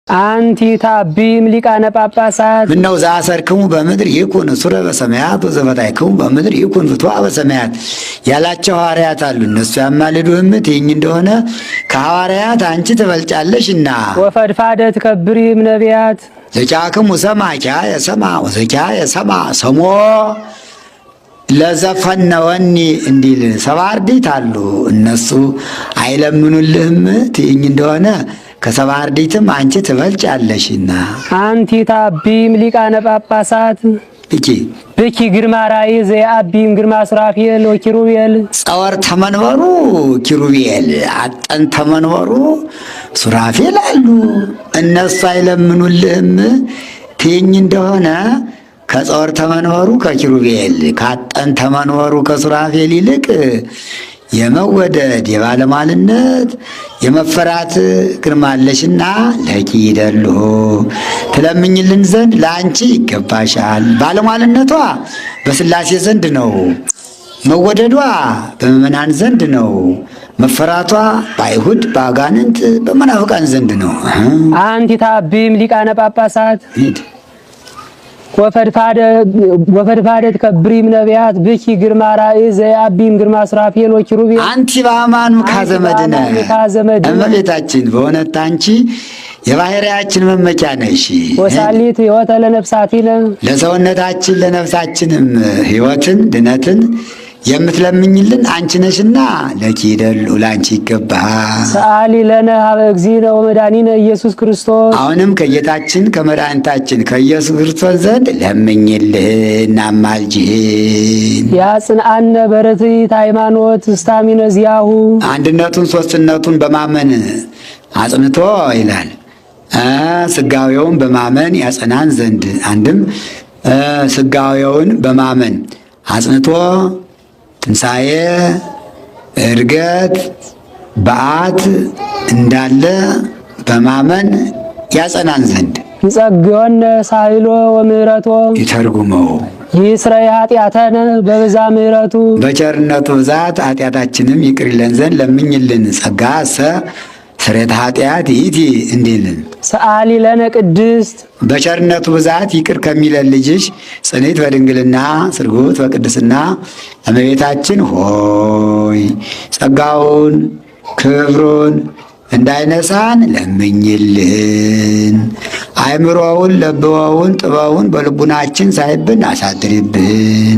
አንቲ ታቢም ሊቃነ ጳጳሳት ምነው ዘአሰርክሙ በምድር ይኩን ሱረ በሰማያት ወዘበታይክሙ በምድር ይኩን ፍትዋ በሰማያት ያላቸው ሐዋርያት አሉ። እነሱ ያማልዱህም ትይኝ እንደሆነ ከሐዋርያት አንቺ ትበልጫለሽና። ወፈድፋደ ትከብሪም ነቢያት ዘጫክሙ ሰማኪያ የሰማ ወዘኪያ የሰማ ሰሞ ለዘፈነወኒ እንዲል ሰባ አርድእት አሉ። እነሱ አይለምኑልህም ትይኝ እንደሆነ ከሰባ አርድእትም አንቺ ትበልጫለሽና። አንቲ ታቢም ሊቃነ ጳጳሳት ብኪ ግርማ ራእይ ዘየአቢም ግርማ ሱራፌል ወኪሩቤል ጸወር ተመንበሩ ኪሩቤል አጠን ተመንበሩ ሱራፌል አሉ። እነሱ አይለምኑልህም ትይኝ እንደሆነ ከጸወር ተመንበሩ ከኪሩቤል ካጠን ተመንበሩ ከሱራፌል ይልቅ የመወደድ የባለሟልነት የመፈራት ግርማ አለሽና ለኪ ይደልሁ ትለምኝልን ዘንድ ለአንቺ ይገባሻል። ባለሟልነቷ በሥላሴ ዘንድ ነው፣ መወደዷ በምእመናን ዘንድ ነው፣ መፈራቷ በአይሁድ በአጋንንት በመናፍቃን ዘንድ ነው። አንቲ ታቢም ሊቃነ ጳጳሳት ወፈድፋደ ትከብሪም ነቢያት ብኪ ግርማ ራእይ ዘየአቢም ግርማ ሱራፌል ወኪሩቤል አንቲ በአማኑ ካዘመድነ እመቤታችን በእውነት አንቺ የባህሪያችን መመኪያ ነሽ። ወሳሊት ሕይወተ ለነፍሳቲነ ለሰውነታችን ለነፍሳችንም ሕይወትን ድነትን የምትለምኝልን አንቺ ነሽና ለኪ ይደልሁ ለአንቺ ይገባሃል። ሰአሊ ለነ ሀበ እግዚእነ ወመድኃኒነ ኢየሱስ ክርስቶስ አሁንም ከጌታችን ከመድኃኒታችን ከኢየሱስ ክርስቶስ ዘንድ ለምኝልን አማልጅን። ያጽንአነ በርትዕት ሃይማኖት እስታሚነ ዚአሁ አንድነቱን ሦስትነቱን በማመን አጽንቶ ይላል። ስጋዌውን በማመን ያጸናን ዘንድ አንድም ስጋዌውን በማመን አጽንቶ ትንሣኤ ዕርገት በዓት እንዳለ በማመን ያጸናን ዘንድ ይጸግወነ ሳይሎ ወምህረቶ ይተርጉመው ይስረይ ኃጢአተነ በብዛ ምህረቱ በቸርነቱ ብዛት ኃጢአታችንም ይቅር ይለን ዘንድ ለምኝልን። ጸጋ ስርየተ ኃጢአት ይእቲ እንዲልን ሰአሊ ለነ ቅድስት በቸርነቱ ብዛት ይቅር ከሚለን ልጅሽ ጽኔት በድንግልና ስርጉት በቅድስና እመቤታችን ሆይ ጸጋውን ክብሩን እንዳይነሳን ለምኝልን። አእምሮውን ለብወውን ጥበውን በልቡናችን ሳይብን አሳድሪብን።